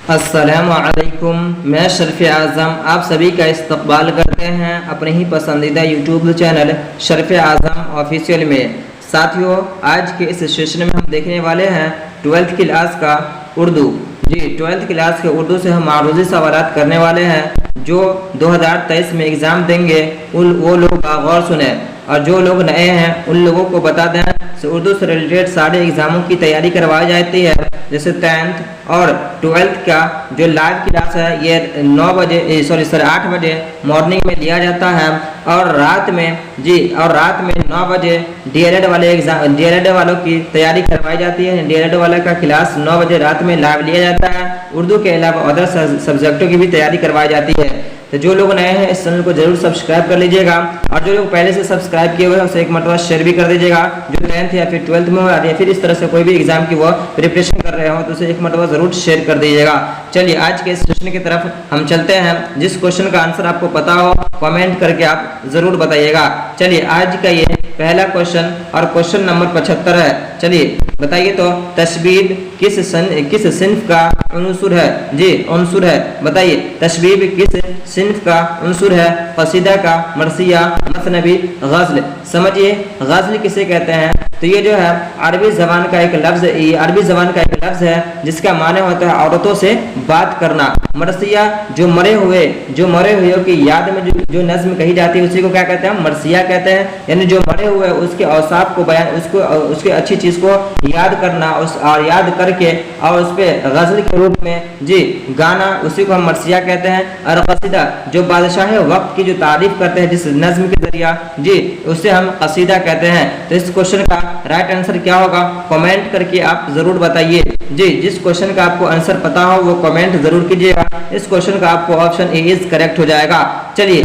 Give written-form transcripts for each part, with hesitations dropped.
अस्सलामुअलैकुम, मैं शर्फ आज़म आप सभी का इस्तकबाल करते हैं अपने ही पसंदीदा यूट्यूब चैनल शर्फ आज़म ऑफिशियल में। साथियों, आज के इस सेशन में हम देखने वाले हैं 12th क्लास का उर्दू। जी, 12th क्लास के उर्दू से हम मारूजी सवालात करने वाले हैं जो 2023 में एग्ज़ाम देंगे वो लोग गौर सुने, और जो लोग नए हैं उन लोगों को बता दें उर्दू से रिलेटेड सारे एग्ज़ामों की तैयारी करवाई जाती है। जैसे 10th और 12th का जो लाइव क्लास है ये 8 बजे मॉर्निंग में लिया जाता है, और रात में 9 बजे डीएलएड वालों की तैयारी करवाई जाती है। डीएलएड वाले का क्लास 9 बजे रात में लाइव लिया जाता है। उर्दू के अलावा अदर सब्जेक्टों की भी तैयारी करवाई जाती है। तो जो लोग नए हैं इस चैनल को जरूर सब्सक्राइब कर लीजिएगा, और जो लोग पहले से सब्सक्राइब किए हुए हैं उसे एक मरतबा शेयर भी कर दीजिएगा। जो 10th या फिर 12th में हो या फिर इस तरह से कोई भी एग्जाम की वो प्रिपरेशन कर रहे हो तो उसे एक मरतबा जरूर शेयर कर दीजिएगा। चलिए आज के इस क्वेश्चन की तरफ हम चलते हैं। जिस क्वेश्चन का आंसर आपको पता हो कमेंट करके आप जरूर बताइएगा। चलिए आज का ये पहला क्वेश्चन और क्वेश्चन नंबर 75 है। चलिए बताइए तो तशबीब किस सिन्फ का उनसुर है? जी उनसुर है। बताइए तशबीब किस सिन्फ का उनसुर है? कसीदा का, मरसिया, मसनबी, गज़ल। समझिए गज़ल किसे कहते हैं? तो ये जो है अरबी ज़बान का एक लफ्ज़ है जिसका माने होता है औरतों से बात करना। मरसिया जो मरे हुए की याद में जो नज़्म कही जाती है उसी को क्या कहते हैं? मरसिया कहते हैं। यानी जो मरे हुए उसके औसाफ को बयान, उसके अच्छी चीज़ को याद करना और याद करके और उस पर गज़ल के रूप में जी गाना, उसी को हम मरसिया कहते हैं। और कसीदा जो बादशाह वक्त की जो तारीफ करते हैं जिस नज़्म के जरिया जी उसे हम कसीदा कहते हैं। तो इस क्वेश्चन का राइट आंसर क्या होगा कमेंट करके आप जरूर बताइए। जी जिस क्वेश्चन का आपको आंसर पता हो वो कमेंट जरूर कीजिएगा। इस क्वेश्चन का आपको ऑप्शन ए इज करेक्ट हो जाएगा। चलिए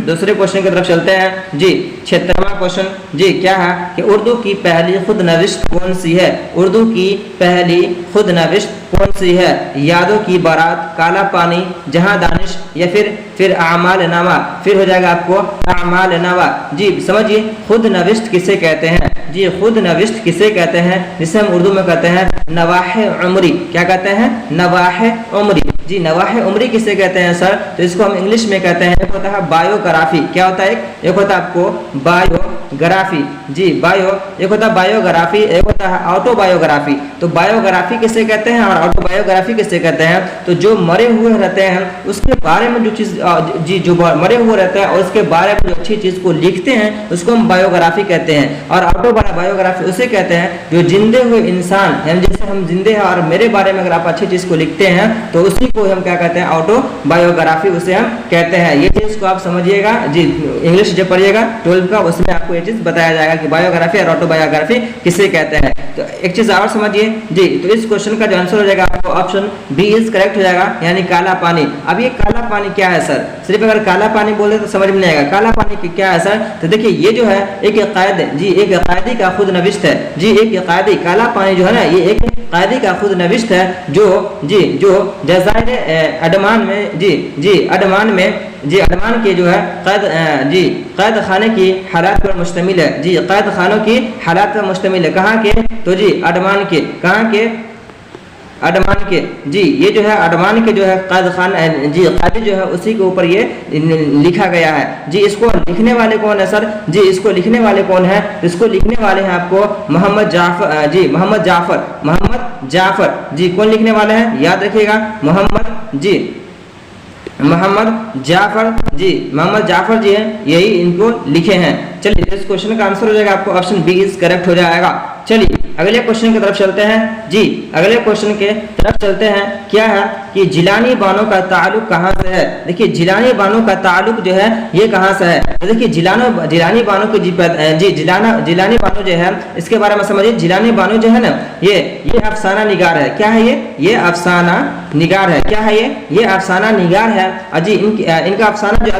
दूसरे क्वेश्चन की तरफ चलते हैं। जी 76वां क्वेश्चन जी क्या है कि उर्दू की पहली खुद नविश्त कौन सी है? उर्दू की पहली खुद नविश्त कौन सी है? यादों की बारात, काला पानी, जहां दानिश, या फिर आमाल नामा। फिर हो जाएगा आपको आमाल नामा। जी समझिए खुद नविश्त किसे कहते हैं? जी खुद नविश्त किसे कहते हैं? जिसे हम उर्दू में कहते हैं नवाहे उमरी। क्या कहते हैं? नवाहे उमरी। जी नवाहे उमरी किसे कहते हैं सर? तो इसको हम इंग्लिश में कहते हैं, एक होता है बायोग्राफी। क्या होता है? एक होता है आपको बायोग्राफी। जी एक होता है बायोग्राफी, एक होता है ऑटोबायोग्राफी। तो बायोग्राफी किसे कहते हैं और ऑटोबायोग्राफी किसे कहते हैं? तो जो मरे हुए रहते हैं उसके बारे में जो चीज़ जो मरे हुए रहते हैं और उसके बारे में जो अच्छी चीज़ को लिखते हैं उसको हम बायोग्राफी कहते हैं। और ऑटोबायोग्राफी उसे कहते हैं जो जिंदे हुए इंसान, यानी जैसे हम जिंदे हैं और मेरे बारे में अगर आप अच्छी चीज़ को लिखते हैं तो उसी को हम क्या कहते हैं? ऑटोबायोग्राफी उसे हम कहते हैं। ये चीज़ को आप समझिएगा। जी इंग्लिश जब पढ़िएगा 12th का उसमें आपको ये चीज़ बताया जाएगा कि बायोग्राफी और ऑटोबायोग्राफी किसे कहते हैं। तो एक चीज़ और समझिए जी, तो इस क्वेश्चन का जो आंसर हो जाएगा आपको ऑप्शन बी इज करेक्ट हो जाएगा, यानी काला पानी। अब ये काला पानी क्या है सर? सिर्फ अगर काला पानी बोले तो समझ में नहीं आएगा। काला पानी क्या है सर? तो देखिए ये जो है एक कायदी का खुद नविश्त है। जी एक कायदी, काला पानी जो है ना ये एक कायदी का खुद नविश्त है जो जज़ायर अडमान के जो है कैद खाने की हालात पर मुश्तमिल है। जी कैद खानों की हालात पर मुश्तमिल है। कहाँ के? तो जी अडमान के। कहाँ के? अडमान के। जी ये जो है अडमान के जो है कैद खान जी कैदी जो है उसी के ऊपर ये लिखा गया है। जी इसको लिखने वाले कौन है सर? जी इसको लिखने वाले कौन है? इसको लिखने वाले हैं आपको मोहम्मद जाफर। जी कौन लिखने वाले हैं? याद रखिएगा मोहम्मद जाफर जी हैं, यही इनको लिखे हैं। चलिए इस क्वेश्चन का आंसर हो जाएगा आपको ऑप्शन बी इज करेक्ट हो जाएगा। चलिए अगले क्वेश्चन की तरफ चलते हैं। जी अगले क्वेश्चन के तरफ चलते हैं। क्या है कि जिलानी बानों का ताल्लुक कहाँ से है? देखिए जिलानी बानों का ताल्लुक जो है ये कहाँ से है? तो देखिए जिलानी बानों की जिलानी बानो जो है इसके बारे में समझिए। जिलानी बानो जो है ना ये अफसाना निगार है। क्या है ये अफसाना निगार है। क्या है ये अफसाना निगार है। जी इनका अफसाना जो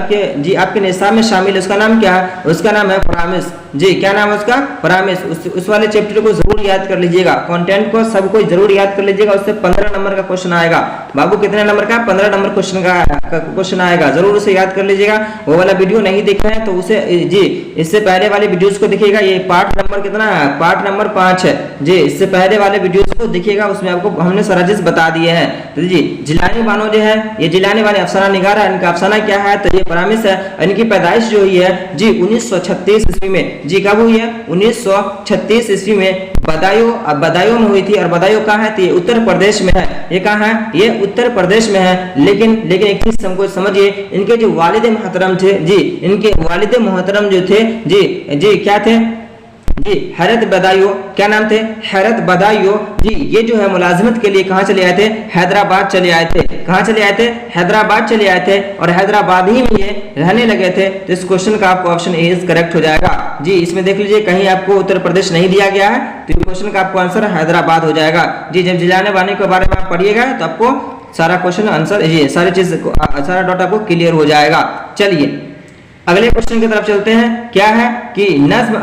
आपके निसाब में शामिल है उसका नाम क्या है? उसका नाम है फरामिस। जी क्या नाम है उसका? फरामिस। उस वाले चैप्टर को जरूर याद कर लीजिएगा, कंटेंट को सबको जरूर याद कर लीजिएगा, उससे 15 नंबर का क्वेश्चन आएगा। बाबू कितने नंबर का? 15 नंबर क्वेश्चन आएगा, जरूर उसे याद कर लीजिएगा। वो वाला वीडियो नहीं देखा है तो उसे जी इससे पहले वाले वीडियोस को देखिएगा। ये पार्ट नंबर कितना है? पार्ट नंबर 5 है जी। इससे पहले वाले वीडियोस को देखिएगा, उसमें आपको हमने सारा चीज बता दिए हैं। तो जी जिलानी बानो जो है, ये जिलानी बानो अफसाना निगार है, इनका अफसाना क्या है? तो ये परामिस है। इनकी पैदाइश जो हुई है जी 1936 ईस्वी में। जी कब हुई है? 1936 ईस्वी में बदायूं में हुई थी। और बदायूं कहाँ है? तो ये उत्तर प्रदेश में है। ये कहाँ है? ये उत्तर प्रदेश में है। लेकिन एक चीज हमको समझिए, इनके जो वालिद मोहतरम थे जी, इनके वालिद मोहतरम जो थे जी क्या थे? जी हैरत बदायूं। क्या नाम थे? हैरत बदायूं। जी ये जो है मुलाजिमत के लिए कहाँ चले आए थे? हैदराबाद चले आए थे। कहाँ चले आए थे? हैदराबाद चले आए थे और हैदराबाद ही में ये रहने लगे थे। तो इस क्वेश्चन का आपको ऑप्शन ए इज करेक्ट हो जाएगा। जी इसमें देख लीजिए, कहीं आपको उत्तर प्रदेश नहीं दिया गया है, तो इस क्वेश्चन का आपको आंसर हैदराबाद हो जाएगा। जी जब जिलाने बानी के बारे में आप पढ़िएगा तो आपको सारा क्वेश्चन आंसर, ये सारी चीज सारा डाउट आपको क्लियर हो जाएगा। चलिए अगले क्वेश्चन की तरफ चलते हैं। क्या है कि नज्म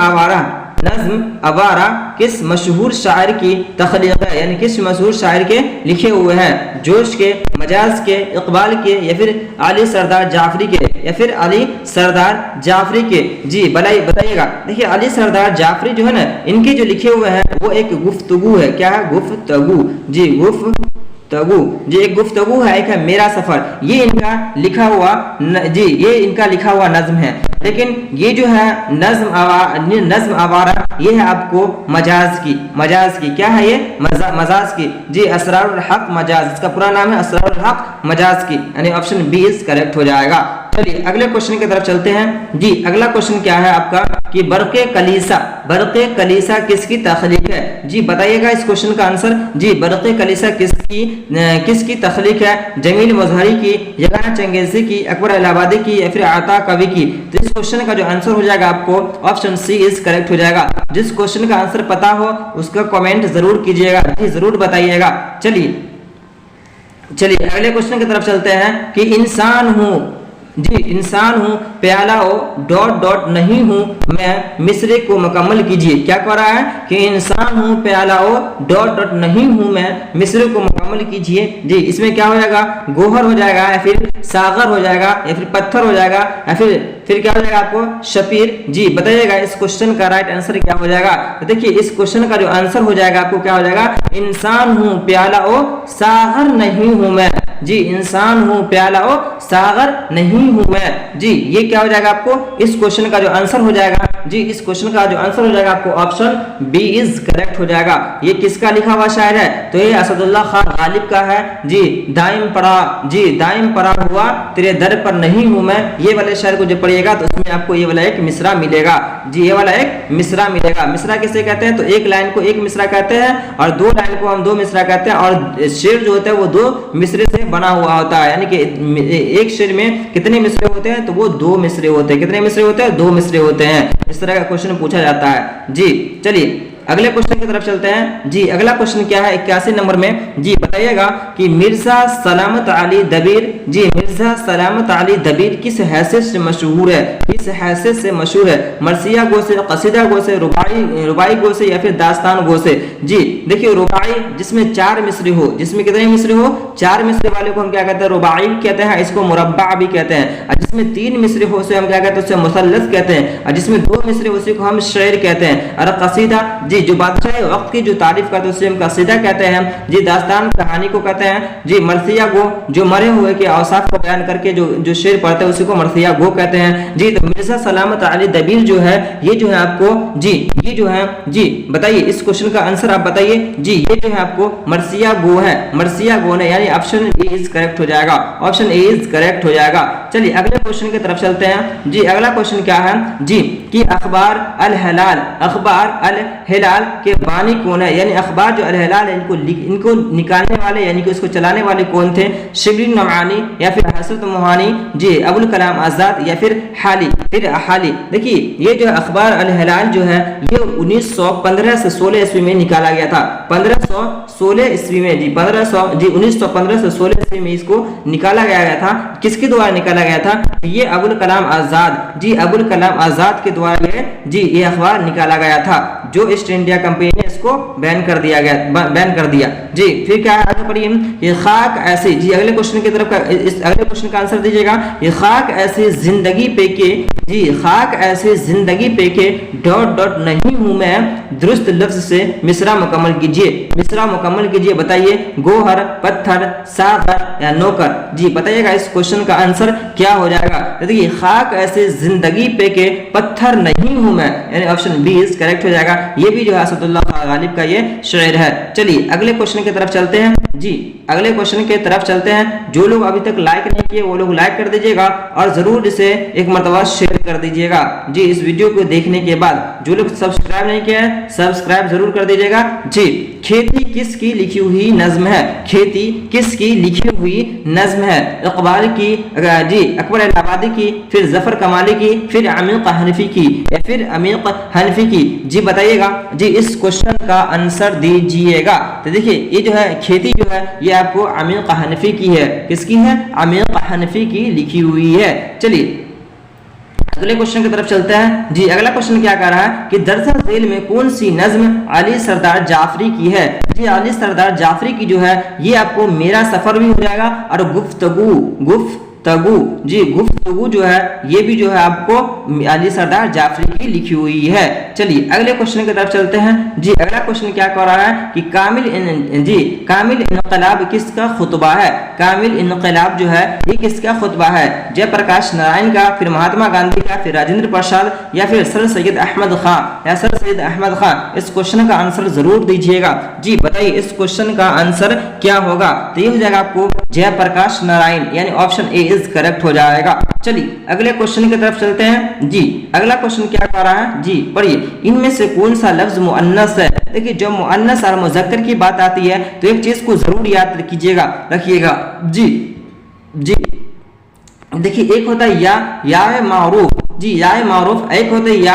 आवारा किस मशहूर शायर की तख्लीक है? यानी किस मशहूर शायर के लिखे हुए हैं? जोश के, मजाज के, इकबाल के, या फिर अली सरदार जाफरी के, या फिर अली सरदार जाफरी के? जी बताइएगा। देखिए अली सरदार जाफरी जो है ना, इनके जो लिखे हुए हैं वो एक गुफ्तगू है। क्या है? गुफ्तगू। जी गुफ्तगू जी एक गुफ्तगू है, एक है मेरा सफर। ये इनका लिखा हुआ ये इनका लिखा हुआ नज्म है। लेकिन ये जो है नज्म आवारा, ये है आपको मजाज की। क्या है ये? मजाज की। जी असरारुल हक मजाज, इसका पूरा नाम है असरारुल हक मजाज की, यानी ऑप्शन बी इज करेक्ट हो जाएगा। चलिए अगले क्वेश्चन की तरफ चलते हैं। जी अगला क्वेश्चन क्या है आपका कि बरक़े कलीसा किसकी तख्लीक है? जी बताइएगा इस क्वेश्चन का आंसर। जी बरक़े कलीसा किसकी तख्लीक है? जमील मुज़हरी की, यगाना चंगेज़ी की, अकबर इलाहाबादी की, या फिर आता कवि की? तो इस क्वेश्चन का जो आंसर हो जाएगा आपको ऑप्शन सी इज करेक्ट हो जाएगा। जिस क्वेश्चन का आंसर पता हो उसका कमेंट जरूर कीजिएगा, जी जरूर बताइएगा। चलिए अगले क्वेश्चन की तरफ चलते हैं कि इंसान हूँ प्याला हो डॉट नहीं हूँ मैं, मिसरे को मुकम्मल कीजिए। क्या कह रहा है कि इंसान हूँ प्याला हो डॉट नहीं हूँ मैं, मिसरे को मुकम्मल कीजिए। जी इसमें क्या हो जाएगा? गोहर हो जाएगा, या फिर सागर हो जाएगा, या फिर पत्थर हो जाएगा, या फिर क्या हो जाएगा आपको? शफीर। जी बताइएगा इस क्वेश्चन का राइट आंसर क्या हो जाएगा? तो देखिए इस क्वेश्चन का जो आंसर हो जाएगा आपको क्या हो जाएगा? इंसान हूँ प्याला हो सागर नहीं हूँ मैं। जी इंसान हूँ प्याला हो सागर नहीं हूँ मैं। जी ये क्या हो जाएगा आपको? इस क्वेश्चन का जो आंसर हो जाएगा, जी इस क्वेश्चन का जो आंसर हो जाएगा आपको ऑप्शन बी इज करेक्ट हो जाएगा। ये किसका लिखा हुआ शायर है? तो ये असदुल्लाह खान गालिब का है। जी दाइम पड़ा हुआ तेरे दर पर नहीं हूँ मैं, ये वाले शायर को जो पढ़िएगा तो उसमें आपको ये वाला एक मिसरा मिलेगा। जी ये वाला एक मिसरा मिलेगा। मिसरा किसे कहते हैं? तो एक लाइन को एक मिसरा कहते हैं और दो लाइन को हम दो मिसरा कहते हैं। और शेर जो होता है वो दो मिसरे से बना हुआ होता है, यानी कि एक शेर में कितने मिसरे होते हैं? तो वो दो मिसरे होते हैं। कितने मिसरे होते हैं? दो मिसरे होते हैं। इस तरह का क्वेश्चन पूछा जाता है। जी चलिए अगले क्वेश्चन की तरफ चलते हैं। जी अगला क्वेश्चन क्या है 81 नंबर में? जी बताइएगा कि मिर्जा सलामत अली दबीर, जी मिर्जा सलामत अली दबीर किस हैसियत से मशहूर है? किस हैसियत से मशहूर है? मरसिया गो से, कसीदा गो से, रुबाई गो से, या फिर दास्तान गो से? जी देखिए रुबाई जिसमें चार मिसरे हो, जिसमें कितने मिसरे हो? चार मिसरे वाले को हम क्या कहते हैं? रुबाई कहते हैं। इसको मुरब्बा भी कहते हैं। और जिसमें तीन मिसरे हो उसे हम क्या कहते हैं? उसे मुसल्लस कहते हैं। और जिसमें दो मिसरे उसी को हम शेर कहते हैं। और कसीदा जी जो बादशाह वक्त की जो तारीफ करते हैं उसे हम कसीदा कहते हैं। जी दास्तान कहानी को कहते हैं। जी मरसिया गो जो मरे हुए के औसाफ को बयान करके जो शेर पढ़ते हैं उसी को मरसिया गो कहते हैं। जी तो मिर्जा सलामत अली दबीर जो है ये जो है आपको जी ये जो है जी बताइए इस क्वेश्चन का आंसर आप बताइए। जी ये जो है आपको मरसिया गो है, मरसिया गो ने, यानी ऑप्शन ए इज करेक्ट हो जाएगा। ऑप्शन ए इज करेक्ट हो जाएगा। चलिए अगले क्वेश्चन की तरफ चलते हैं। जी अगला क्वेश्चन क्या है? जी कि अखबार अल हिलाल के बानी कौन है? यानी अखबार जो अल हिलाल है इनको निकालने वाले यानी कि उसको चलाने वाले कौन थे? शिबली नमानी, या फिर हसरत मोहानी, जी अबुल कलाम आजाद, या फिर हाली। देखिए ये जो अखबार अल हिलाल जो है ये 1915 से 16 ईस्वी में निकाला गया था। 1516 ईस्वी में, जी 1915 से 16 ईस्वी में इसको निकाला गया था। किसके द्वारा निकाला गया था? ये अबुल कलाम आजाद, जी अबुल कलाम आजाद के द्वारा ये अखबार निकाला गया था। जो ईस्ट इंडिया कंपनी ने इसको बैन कर दिया जी। फिर क्या है आगे पढ़िए, ये खाक ऐसी, जी अगले क्वेश्चन की तरफ इस अगले क्वेश्चन का आंसर दीजिएगा। ये खाक ऐसी जिंदगी पे के, जी खाक ऐसी जिंदगी पे के डॉट डॉट नहीं हूं मैं, दुरुस्त लफ्ज से मिसरा मुकम्मल कीजिए। मिसरा मुकम्मल कीजिए, बताइए गोहर, पत्थर, सागर या नौकर। जी बताइएगा इस क्वेश्चन का आंसर क्या हो जाएगा। देखिए खाक ऐसे जिंदगी पे के पत्थर नहीं हूं मैं, यानी ऑप्शन बी इज करेक्ट हो जाएगा। ये भी जो है असदुल्लाह गालिब का ये शेर है। चलिए अगले क्वेश्चन की तरफ चलते हैं जी, अगले क्वेश्चन की तरफ चलते हैं। जो लोग अभी तक लाइक नहीं किए वो लोग लाइक कर दीजिएगा और जरूर इसे एक मर्तबा शेयर कर दीजिएगा जी। इस वीडियो को देखने के बाद जो लोग सब्सक्राइब नहीं किए हैं सब्सक्राइब जरूर कर दीजिएगा जी। खेती किसकी लिखी हुई नज्म है, खेती किसकी लिखी हुई नज्म है। इकबाल की जी, अकबर इलाहाबादी की, फिर जफर कमाली की, फिर अमीक हनफी की या फिर अमीक हनफी की। जी बताइएगा जी, इस क्वेश्चन का आंसर दीजिएगा। तो देखिए ये जो है खेती जो है ये आपको अमीक हनफी की है। किसकी है, अमीक हनफी की लिखी हुई है। चलिए अगले क्वेश्चन की तरफ चलते हैं जी। अगला क्वेश्चन क्या कह रहा है कि दरसा झेल में कौन सी नज्म अली सरदार जाफरी की है। जी अली सरदार जाफरी की जो है ये आपको मेरा सफर भी हो जाएगा और गुफ्तगू जी गुफ्तगू जो है ये भी जो है आपको अली सरदार जाफरी की लिखी हुई है। चलिए अगले क्वेश्चन की तरफ चलते हैं जी। अगला क्वेश्चन क्या कह रहा है कि कामिल इनकलाब किसका खुतबा है। कामिल इनकलाब जो है ये किसका खुतबा है, जयप्रकाश नारायण का, फिर महात्मा गांधी का, फिर राजेंद्र प्रसाद या फिर सर सैयद अहमद खां। इस क्वेश्चन का आंसर जरूर दीजिएगा जी। बताइए इस क्वेश्चन का आंसर क्या होगा। तो ये हो जाएगा आपको जयप्रकाश नारायण, यानी ऑप्शन ए इज करेक्ट हो जाएगा। चलिए अगले क्वेश्चन की तरफ चलते हैं जी। अगला क्वेश्चन क्या कर रहा है जी, पढ़िए इनमें से कौन सा लफ्ज मुअन्नस है। देखिए जब मुअन्नस और मुज़क्कर की बात आती है तो एक चीज को जरूर याद रखिएगा जी। देखिए एक होता है या मारूफ जी, या मारूफ, एक होते या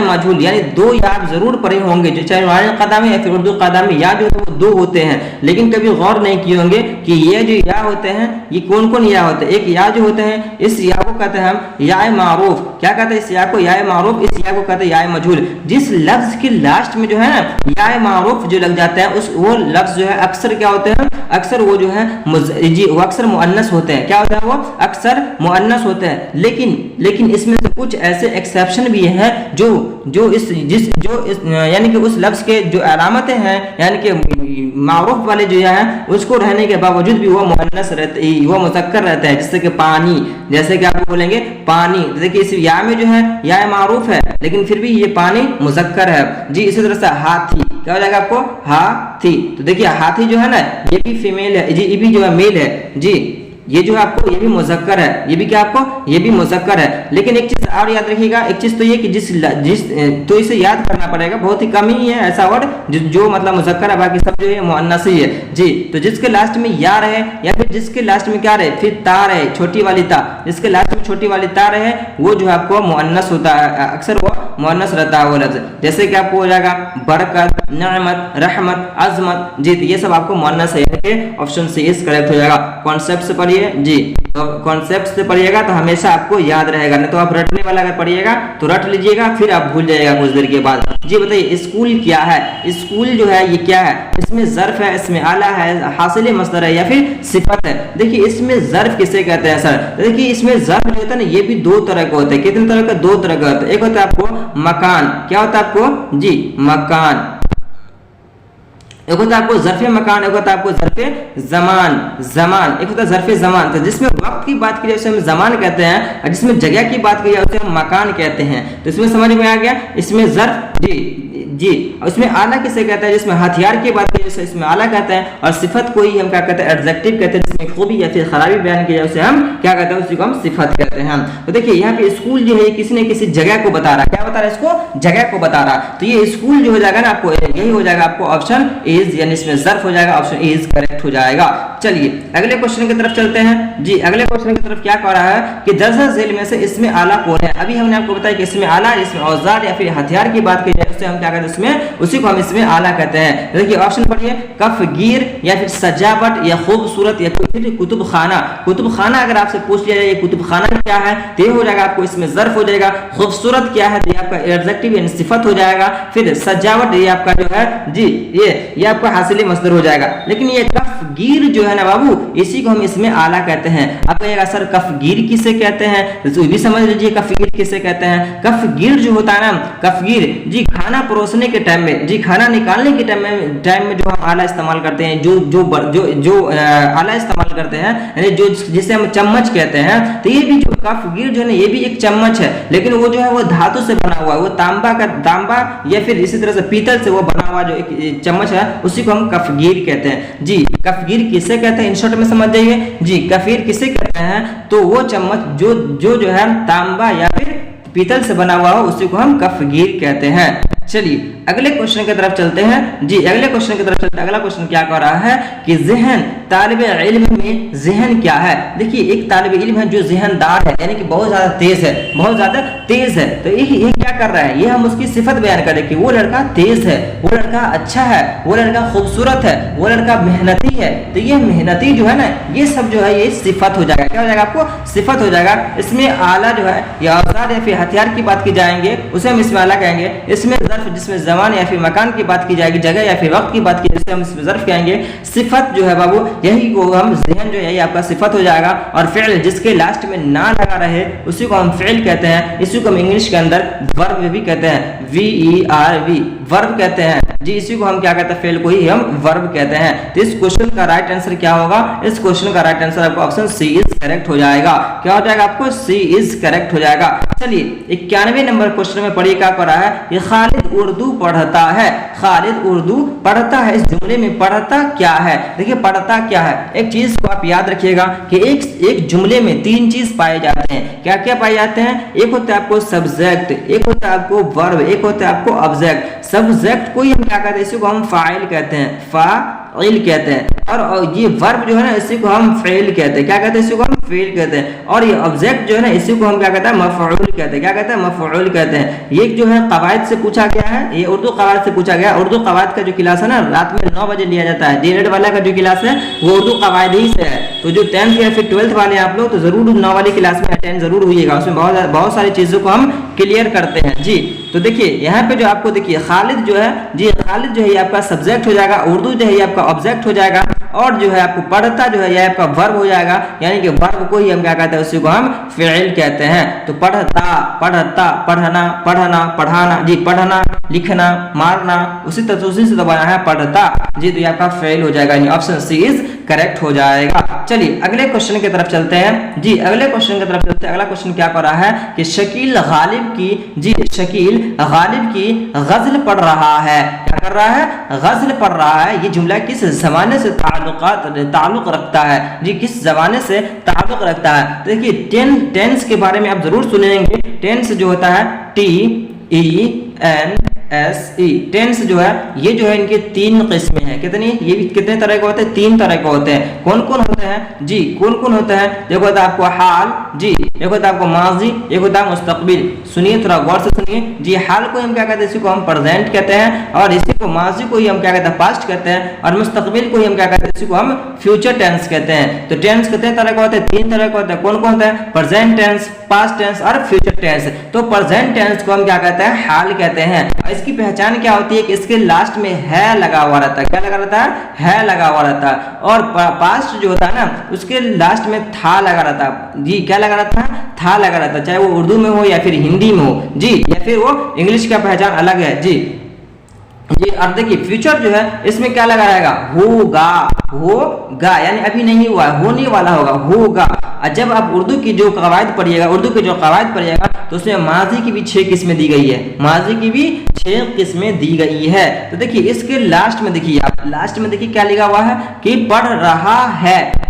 मजहूल, यानी दो या आप जरूर पढ़े होंगे जो चाहे वाणी कदामी या फिर उर्दू कदामी, या जो वो दो होते हैं, लेकिन कभी गौर नहीं किए होंगे कि ये जो या होते हैं ये कौन कौन या होते हैं। एक या जो होते हैं इस या को कहते हैं हम या मारूफ। क्या कहते हैं इस या को, या मारूफ। इस या को कहते हैं या मजहूल। जिस लफ्ज की लास्ट में जो है ना या मारूफ जो लग जाता है उस वो लफ्ज जो है अक्सर क्या होते हैं, अक्सर वो जो है जी वो अक्सर मुअन्नस होते हैं। क्या होता है वो अक्सर मुअन्नस होते हैं। लेकिन इसमें से कुछ ऐसे एक्सेप्शन भी हैं जो यानी कि उस लफ्ज के जो अलामतें हैं यानी कि मारूफ वाले जो है उसको रहने के बावजूद भी वो मुअन्नस रहते, वो मुज़क्कर रहता है। जैसे कि पानी, जैसे कि आप बोलेंगे पानी, देखिए इस या में जो है या मारूफ है लेकिन फिर भी ये पानी मुज़क्कर है जी। इसी तरह से हाथी, क्या हो जाएगा आपको हाथी। तो देखिए हाथी जो है ना ये भी फीमेल है जी, ये भी जो है मेल है जी। ये जो है आपको ये भी मुज़क्कर है, ये भी क्या आपको ये भी मुज़क्कर है। लेकिन एक चीज और याद रखिएगा, एक चीज तो ये कि जिस तो इसे याद करना पड़ेगा, बहुत ही कम ही है ऐसा वर्ड जो मतलब मुज़क्कर है, बाकी सब जो है मुअन्नस ही है जी। तो जिसके लास्ट में या रहे या फिर जिसके लास्ट में क्या रहे, फिर ता रहे, छोटी वाली ता, जिसके लास्ट में छोटी वाली ता रहे वो जो है आपको मुअन्नस होता है, अक्सर वो मुअन्नस रहता है वो लफ्ज। जैसे कि आपको हो जाएगा बरकत, नेमत, रहमत, अजमत जी। ये सब आपको मुअन्नस है, ऑप्शन सी इज करेक्ट हो जाएगा। कॉन्सेप्ट से पढ़िए जी, तो कॉन्सेप्ट से पढ़िएगा तो हमेशा आपको याद रहेगा, नहीं तो आप रटने वाला अगर पढ़िएगा तो रट लीजिएगा फिर आप भूल जाइएगा कुछ देर के बाद जी। बताइए स्कूल क्या है। स्कूल जो है ये क्या है, इसमें ज़र्फ है, इसमें आला है, हासिल मस्दर है या फिर सिफत है। देखिए इसमें ज़र्फ किसे कहते हैं सर, देखिए इसमें ज़र्फ जो होता है ना ये भी दो तरह के होते हैं। कितने तरह के, दो तरह के होते हैं। एक होता है आपको मकान, क्या होता है आपको जी मकान, एक होता है आपको ज़र्फ़े मकान, एक होता है आपको ज़र्फ़े ज़मान, एक होता है ज़र्फ़े ज़मान। तो जिसमें वक्त की बात की जाए उसे हम ज़मान कहते हैं और जिसमें जगह की बात की जाए उसे हम मकान कहते हैं। तो इसमें समझ में आ गया, इसमें ज़र्फ़ जी और इसमें आला किसे कहता है, जिसमें हथियार की बात की जाए इसमें आला कहते हैं, और सिफत को ही हम क्या कहते हैं एडजेक्टिव कहते हैं, जिसमें खूबी या फिर खराबी बयान की जाए उसे हम क्या कहते हैं, उसी को हम सिफत कहते हैं। तो देखिए यहाँ पे स्कूल जो है किसी न किसी जगह को बता रहा है, क्या बता रहा है, इसको जगह को बता रहा है। तो ये स्कूल जो हो जाएगा ना आपको यही हो जाएगा आपको ऑप्शन इज, यानी इसमें ज़र्फ हो जाएगा, ऑप्शन इज करेक्ट हो जाएगा। चलिए अगले क्वेश्चन की तरफ चलते हैं जी। अगले क्वेश्चन की तरफ क्या कह रहा है कि दरअसल झेल में से इसमें आला कौन है। अभी हमने आपको बताया कि इसमें आला, इसमें औजार या फिर हथियार की बात की जाए उसे हम क्या कहते हैं उसमें, उसी को हम इसमें आला कहते हैं। देखिए ऑप्शन पढ़िए, कफगीर या फिर सजावट या खूबसूरत या फिर कुतुब खाना। कुतुब खाना अगर आपसे पूछ लिया जाए कुतुब खाना क्या है तो ये हो जाएगा आपको इसमें ज़र्फ हो जाएगा। खूबसूरत क्या है तो ये आपका एडजेक्टिव यानी सिफत हो जाएगा। फिर सजावट ये आपका जो है जी ये आपका हासिल मस्दर हो जाएगा। लेकिन ये कफगीर जो है ना बाबू, इसी को हम इसमें आला कहते हैं। आप कहिएगा सर कफगीर किसे कहते हैं, तो भी समझ लीजिए कफगीर किसे कहते हैं। कफगीर जो होता है ना, कफगीर जी खाना परोसने के टाइम में, जी खाना निकालने के टाइम में जो हम आला इस्तेमाल करते हैं, जो आला इस्तेमाल करते हैं यानी जो जिसे हम चम्मच कहते हैं, तो ये भी जो कफगीर जो है ना ये भी एक चम्मच है, लेकिन वो जो है वो धातु से बना हुआ है, वो तांबा या फिर इसी तरह से पीतल से वो बना हुआ जो एक चम्मच है उसी को हम कफगीर कहते हैं। जी कफगीर किसे कहते हैं इन शॉर्ट में समझ जाइए। जी कफगीर किसे कहते हैं तो वो चम्मच जो है तांबा या फिर पीतल से बना हुआ हो उसी को हम कफगीर कहते हैं। चलिए अगले क्वेश्चन की तरफ चलते हैं। जी अगले क्वेश्चन की तरफ चलते हैं। अगला क्वेश्चन क्या कह रहा है कि ज़हन, तालिबे इल्म में ज़हन क्या है। देखिए एक तालिबे इल्म है जो ज़हनदार है यानी कि बहुत ज्यादा तेज है, बहुत ज्यादा तेज है, तो ये क्या कर रहा है, ये हम उसकी सिफत बयान करें कि वो लड़का तेज है, वो लड़का अच्छा है, वो लड़का खूबसूरत है, वो लड़का मेहनती है। तो ये मेहनती जो है ना ये सब जो है ये सिफत हो जाएगा। क्या हो जाएगा आपको, सिफत हो जाएगा। इसमें आला जो है या औजार या फिर हथियार की बात की जाएंगे उसे हम इसमें आला कहेंगे। इसमें जिसमें ज़मान या फिर मकान की बात की जाएगी, जगह या फिर वक्त की बात की जिसे हम इसमें ज़र्फ कहेंगे। सिफत जो है बाबू यही को हम ज़हन जो है आपका सिफत हो जाएगा। और फ़िल जिसके लास्ट में ना लगा रहे उसी को हम फ़िल कहते हैं। इसी को हम इंग्लिश के अंदर वर्ब भी कहते हैं, VERB वर्ब कहते हैं। जी इसी को हम क्या कहते हैं, फ़िल को ही हम वर्ब कहते हैं। तो इस क्वेश्चन का राइट आंसर क्या होगा, इस क्वेश्चन का राइट आंसर आपको ऑप्शन सी इज करेक्ट हो जाएगा। क्या हो जाएगा आपको, सी इज करेक्ट हो जाएगा। चलिए 91 नंबर क्वेश्चन में पढ़िए क्या कर रहा है, ये खालिद उर्दू पढ़ता है। खालिद उर्दू पढ़ता है, इस जुमले में पढ़ता क्या है। देखिए पढ़ता क्या है, एक चीज को आप याद रखिएगा कि एक जुमले में तीन चीज पाए जाते हैं। क्या क्या पाए जाते हैं, एक होता है आपको सब्जेक्ट, एक होता है आपको वर्ब, एक होता है आपको ऑब्जेक्ट। सब्जेक्ट को ही हम क्या कहते हैं, इसी को हम फाइल कहते हैं, फाइल कहते हैं। और ये वर्ब जो है ना इसी को हम फेल कहते हैं। क्या कहते हैं, इसी को हम फेल कहते हैं। और ये ऑब्जेक्ट जो है ना इसी को हम क्या कहते हैं, मफऊल कहते हैं। क्या कहते हैं, मफऊल कहते हैं। ये जो है कवायद से पूछा गया है, ये उर्दू कवायद से पूछा गया। उर्दू कवायद का जो क्लास है ना रात में 9 बजे लिया जाता है। D.Ed वाला का जो क्लास है वो उर्दू कवायद ही से है। तो जो 10th या फिर 12th वाले आप लोग तो जरूर 9 वाली क्लास में अटेंड जरूर हुईएगा, उसमें बहुत सारी चीजों को हम क्लियर करते हैं। जी तो देखिए यहाँ पे जो आपको देखिए खालिद जो है, जी खालिद जो है ये आपका सब्जेक्ट हो जाएगा, उर्दू जो है ये आपका ऑब्जेक्ट हो जाएगा, और जो है आपको पढ़ता जो है ये आपका वर्ब हो जाएगा। यानी कि वर्ब को ही हम क्या कहते हैं, उसी को हम फ़िल कहते हैं। तो पढ़ता, पढ़ता, पढ़ना, पढ़ना, पढ़ाना, जी पढ़ना, लिखना, मारना, उसी से तो बना है पढ़ता। जी तो ये आपका फ़िल हो जाएगा, यानी ऑप्शन सी इज करेक्ट हो जाएगा। चलिए अगले क्वेश्चन की तरफ चलते हैं। जी अगले क्वेश्चन की तरफ चलते हैं। अगला क्वेश्चन क्या कर रहा है कि शकील गालिब की, जी शकील गालिब की गजल पढ़ रहा है। क्या कर रहा है, गजल पढ़ रहा है। ये जुमला किस जमाने से ताल्लुक रखता है, जी किस जमाने से ताल्लुक रखता है। तो देखिए टेंस के बारे में आप जरूर सुनेंगे। टेंस जो होता है TENSE, टेंस जो है ये जो है इनके 3 किस्में हैं। कितनी, ये भी कितने तरह के होते हैं, 3 तरह के होते हैं। कौन कौन होते हैं, जी कौन कौन होते हैं, एक होता है आपको हाल, जी एक होता है आपको माजी, एक होता है मुस्तकबिल। सुनिए थोड़ा गौर से सुनिए। जी हाल को हम क्या कहते हैं, इसी को हम प्रेजेंट कहते हैं, और इसी को माजी को ही हम क्या कहते हैं, पास्ट कहते हैं, और मुस्तकबिल को ही हम क्या कहते हैं, इसी को हम फ्यूचर टेंस कहते हैं। तो टेंस कितने तरह के होते हैं, 3 तरह के होते हैं। कौन कौन होता है, प्रेजेंट टेंस, पास्ट टेंस और फ्यूचर टेंस। तो प्रेजेंट टेंस को हम क्या कहते हैं, हाल कहते हैं। इसकी पहचान क्या होती है कि इसके लास्ट में है लगा हुआ रहता है। क्या लगा रहता है लगा हुआ रहता है। और पास्ट जो होता है ना उसके लास्ट में था लगा रहता है। जी क्या लगा रहता है, था लगा रहता है, चाहे वो उर्दू में हो या फिर हिंदी में हो, जी या फिर वो इंग्लिश का पहचान अलग है। जी और देखिए फ्यूचर जो है इसमें क्या लगा रहेगा, होगा यानी अभी नहीं हुआ, होने वाला होगा, होगा। और जब आप उर्दू की जो कवायद पढ़िएगा, उर्दू के जो कवायद पढ़िएगा तो उसमें माजी की भी 6 किस्में दी गई है, माजी की भी 6 किस्में दी गई है। तो देखिए इसके लास्ट में देखिए, आप लास्ट में देखिए क्या लिखा हुआ है कि पढ़ रहा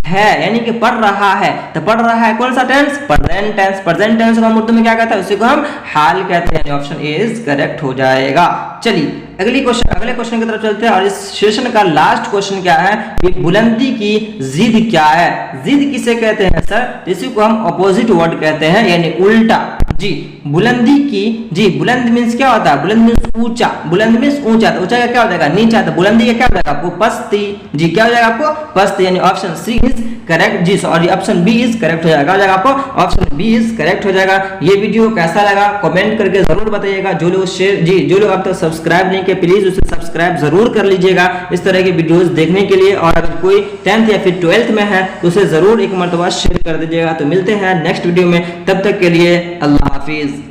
है यानी कि पढ़ रहा है। तो पढ़ रहा है कौन सा tense, present tense. Present tense को हम उर्दू में क्या कहते हैं, उसी को हम हाल कहते हैं। ऑप्शन ए इज करेक्ट हो जाएगा। चलिए अगले क्वेश्चन की तरफ चलते हैं। और इस सेशन का लास्ट क्वेश्चन क्या है कि बुलंदी की जिद क्या है। जिद किसे कहते हैं सर, इसी को हम अपोजिट वर्ड कहते हैं, यानी उल्टा। जी बुलंदी की, जी बुलंद मीन्स क्या होता है, बुलंद मीन्स ऊंचा, बुलंद मीन्स ऊंचा, तो ऊंचा का क्या हो जाएगा, नीचा, तो बुलंदी का क्या हो जाएगा आपको, पस्ती। जी क्या हो जाएगा आपको, पस्ती, यानी ऑप्शन सी इज करेक्ट। जी sorry option B is correct हो जाएगा, हो जाएगा आपको ऑप्शन बी इज करेक्ट हो जाएगा। ये वीडियो कैसा लगा कमेंट करके जरूर बताइएगा। जो लोग शेयर, जी जो लोग अब तक सब्सक्राइब नहीं किए प्लीज उसे सब्सक्राइब जरूर कर लीजिएगा इस तरह के वीडियोस देखने के लिए। और अगर कोई 10th या फिर 12th में है तो उसे जरूर एक मरतबा शेयर कर दीजिएगा। तो मिलते हैं नेक्स्ट वीडियो में, तब तक के लिए अल्लाह हाफिज।